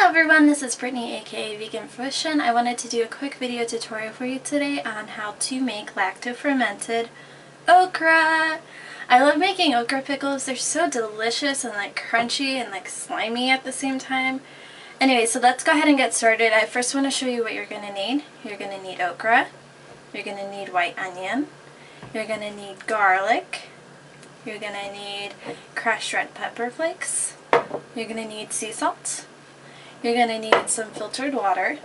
Hello everyone, this is Brittany aka Vegan Fruition. I wanted to do a quick video tutorial for you today on how to make lacto-fermented okra. I love making okra pickles. They're so delicious and like crunchy and like slimy at the same time. Anyway, so let's go ahead and get started. I first want to show you what you're going to need. You're going to need okra. You're going to need white onion. You're going to need garlic. You're going to need crushed red pepper flakes. You're going to need sea salt. You're going to need some filtered water.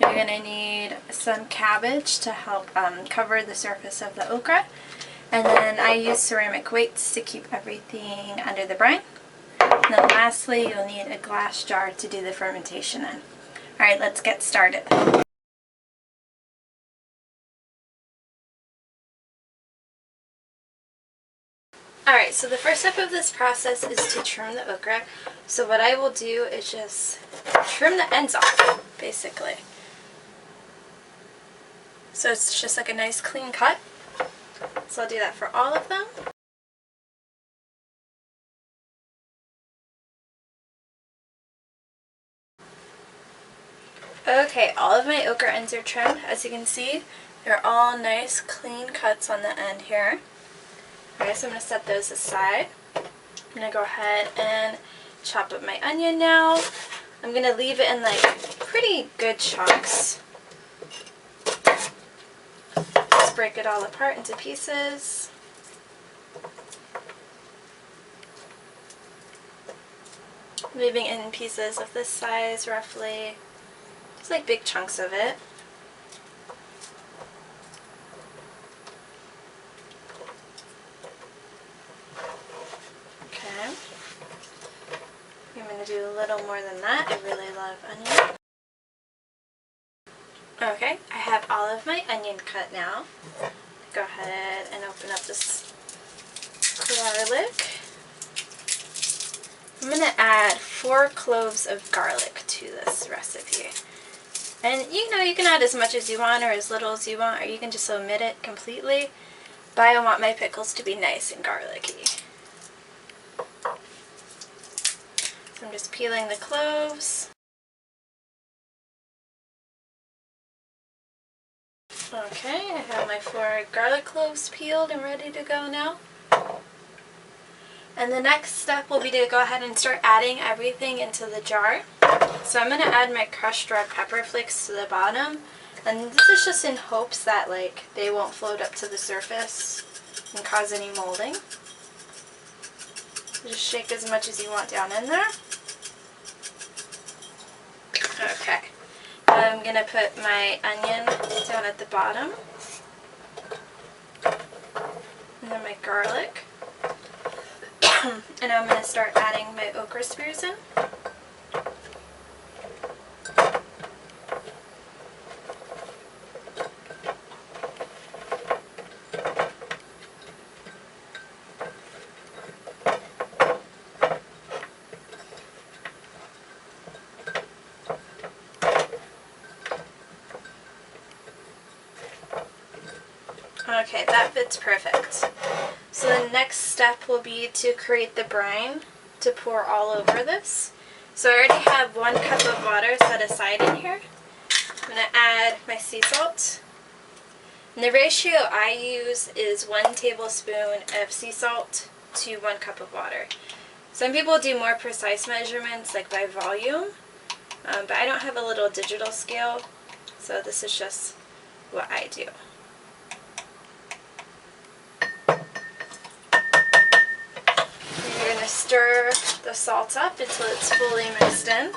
You're going to need some cabbage to help cover the surface of the okra. And then I use ceramic weights to keep everything under the brine. And then lastly, you'll need a glass jar to do the fermentation in. Alright, let's get started. Alright, so the first step of this process is to trim the okra. So what I will do is just trim the ends off, basically. So it's just like a nice clean cut. So I'll do that for all of them. Okay, all of my okra ends are trimmed. As you can see, they're all nice clean cuts on the end here. Alright, so I'm going to set those aside. I'm going to go ahead and chop up my onion now. I'm going to leave it in like pretty good chunks. Just break it all apart into pieces. Leaving in pieces of this size roughly. Just like big chunks of it. I'm going to do a little more than that. I really love onion. Okay, I have all of my onion cut now. Go ahead and open up this garlic. I'm going to add 4 cloves of garlic to this recipe. And you know, you can add as much as you want or as little as you want, or you can just omit it completely. But I want my pickles to be nice and garlicky. So I'm just peeling the cloves. Okay, I have my 4 garlic cloves peeled and ready to go now. And the next step will be to go ahead and start adding everything into the jar. So I'm going to add my crushed red pepper flakes to the bottom. And this is just in hopes that like they won't float up to the surface and cause any molding. So just shake as much as you want down in there. Okay. I'm going to put my onion down at the bottom. And then my garlic. And I'm going to start adding my okra spears in. Okay, that fits perfect. So the next step will be to create the brine to pour all over this. So I already have 1 cup of water set aside in here. I'm going to add my sea salt. And the ratio I use is 1 tablespoon of sea salt to 1 cup of water. Some people do more precise measurements like by volume, but I don't have a little digital scale, so this is just what I do. You're going to stir the salt up until it's fully mixed in.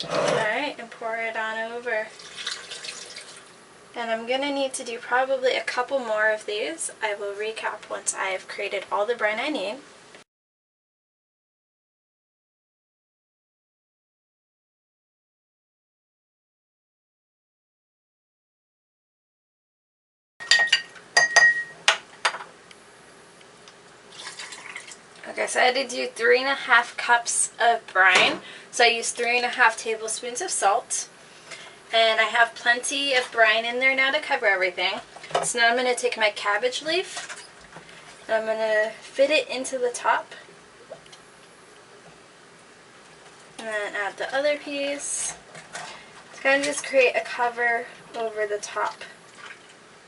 Alright, and pour it on over. And I'm going to need to do probably a couple more of these. I will recap once I have created all the brine I need. Okay, so I had to do 3.5 cups of brine. So I used 3.5 tablespoons of salt. And I have plenty of brine in there now to cover everything. So now I'm going to take my cabbage leaf and I'm going to fit it into the top. And then add the other piece. It's going to just create a cover over the top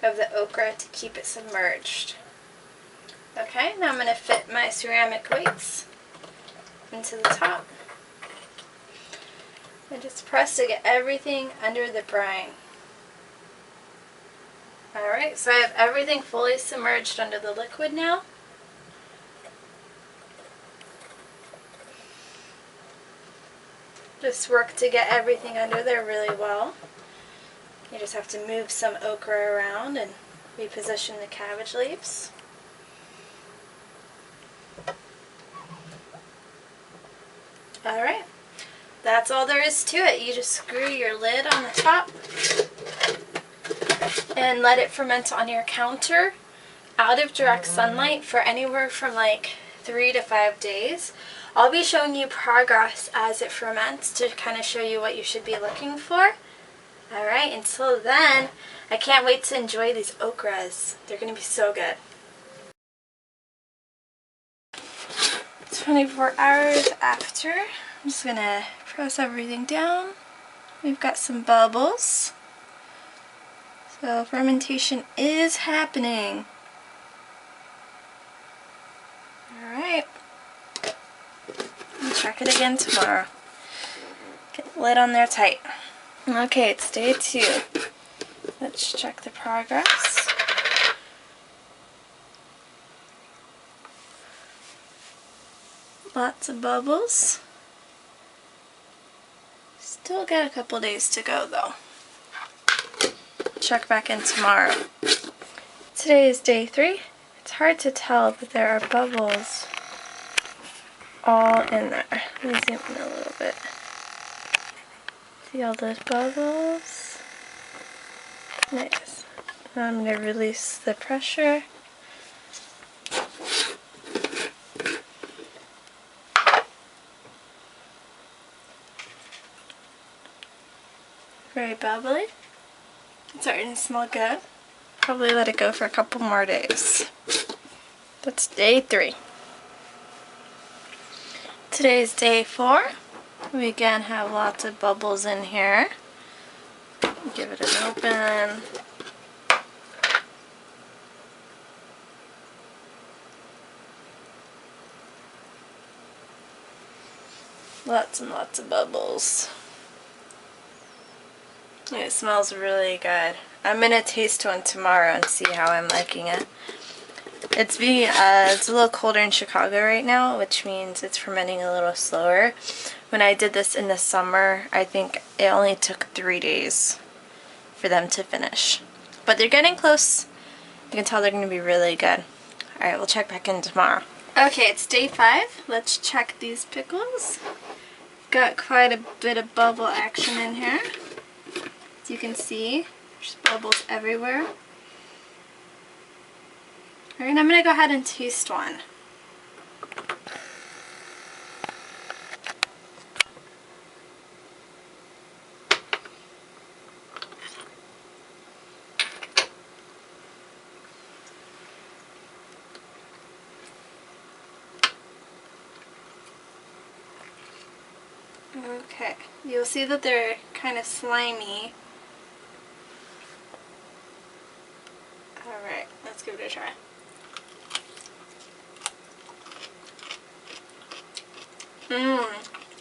of the okra to keep it submerged. Okay, now I'm going to fit my ceramic weights into the top. And just press to get everything under the brine. Alright, so I have everything fully submerged under the liquid now. Just work to get everything under there really well. You just have to move some okra around and reposition the cabbage leaves. Alright, that's all there is to it. You just screw your lid on the top and let it ferment on your counter out of direct sunlight for anywhere from like 3 to 5 days. I'll be showing you progress as it ferments to kind of show you what you should be looking for. Alright, until then, I can't wait to enjoy these okras. They're going to be so good. 24 hours after, I'm just going to press everything down. We've got some bubbles. So fermentation is happening. Alright. Check it again tomorrow. Get the lid on there tight. Okay, it's day 2. Let's check the progress. Lots of bubbles. Still got a couple days to go though. Check back in tomorrow. Today is day 3. It's hard to tell, but there are bubbles all in there. Let me zoom in a little bit. See all those bubbles? Nice. Now I'm going to release the pressure. Very bubbly. It's starting to smell good. Probably let it go for a couple more days. That's day 3. Today's day 4. We again have lots of bubbles in here. Give it an open. Lots and lots of bubbles. It smells really good. I'm gonna taste one tomorrow and see how I'm liking it. It's a little colder in Chicago right now, which means it's fermenting a little slower. When I did this in the summer, I think it only took 3 days for them to finish. But they're getting close. You can tell they're going to be really good. Alright, we'll check back in tomorrow. Okay, it's day 5. Let's check these pickles. Got quite a bit of bubble action in here. As you can see, there's bubbles everywhere. Alright, I'm going to go ahead and taste one. Okay, you'll see that they're kind of slimy. Alright, let's give it a try.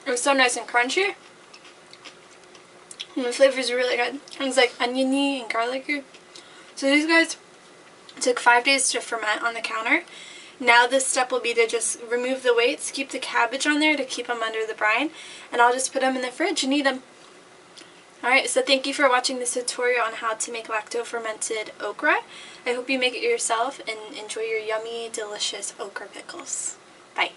It's so nice and crunchy. And the flavor is really good. And it's like oniony and garlicky. So these guys took 5 days to ferment on the counter. Now this step will be to just remove the weights, keep the cabbage on there to keep them under the brine, and I'll just put them in the fridge and eat them. Alright, so thank you for watching this tutorial on how to make lacto-fermented okra. I hope you make it yourself and enjoy your yummy, delicious okra pickles. Bye.